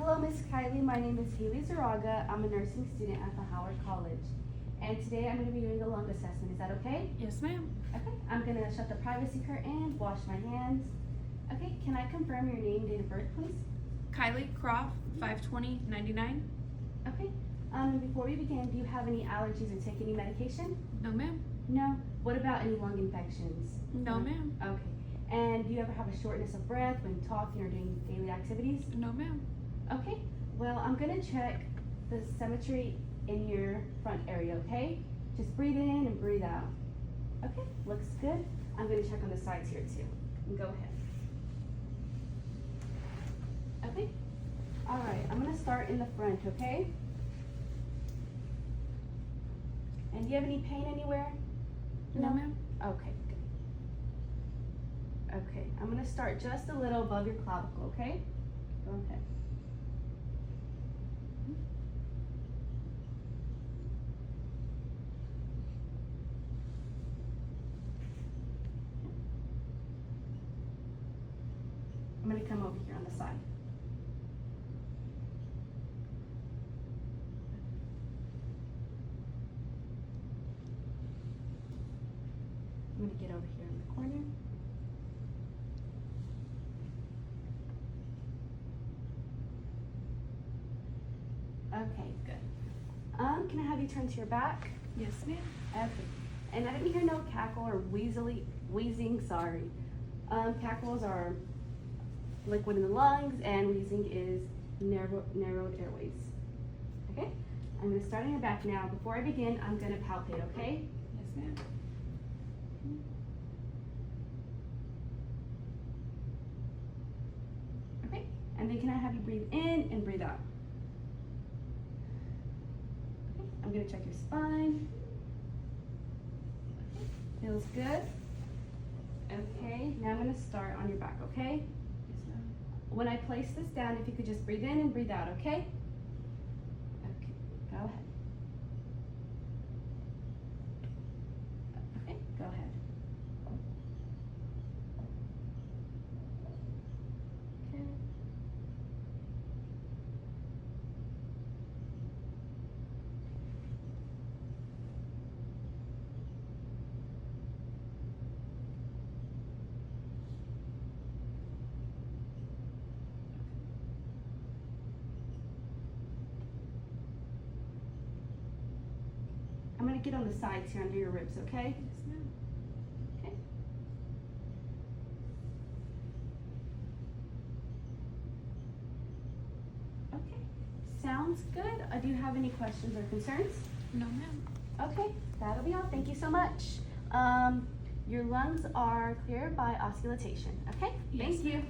Hello, Miss Kylie. My name is Haley Zaraga. I'm a nursing student at the Howard College. And today I'm going to be doing a lung assessment. Is that okay? Yes, ma'am. Okay. I'm going to shut the privacy curtain, wash my hands. Okay, can I confirm your name, date of birth, please? Kylie Croft, 520-99. Okay. Before we begin, do you have any allergies or take any medication? No, ma'am. No. What about any lung infections? No, ma'am. Okay. And do you ever have a shortness of breath when talking or doing daily activities? No, ma'am. Okay. Well, I'm going to check the symmetry in your front area, okay? Just breathe in and breathe out. Okay, looks good. I'm going to check on the sides here too. And go ahead. Okay. All right, I'm going to start in the front, okay? And do you have any pain anywhere? No, ma'am. Okay, good. Okay, I'm going to start just a little above your clavicle, okay? Go ahead. I'm going to come over here on the side. I'm going to get over here in the corner. Okay, good. Can I have you turn to your back? Yes, ma'am. Okay. And I didn't hear no cackle or wheezing, sorry. Cackles are liquid in the lungs, and wheezing is narrowed airways. Okay? I'm going to start on your back now. Before I begin, I'm going to palpate, okay? Yes, ma'am. Okay. And then can I have you breathe in and breathe out? Okay. I'm going to check your spine. Okay. Feels good. Okay. Now I'm going to start on your back, okay? Yes, ma'am. When I place this down, if you could just breathe in and breathe out, okay? Okay, go ahead. Okay, go ahead. Okay. I'm going to get on the sides here under your ribs, okay? Yes, ma'am. Okay. Okay, sounds good. Do you have any questions or concerns? No, ma'am. Okay, that'll be all. Thank you so much. Your lungs are clear by auscultation, okay? Yes, Thank you.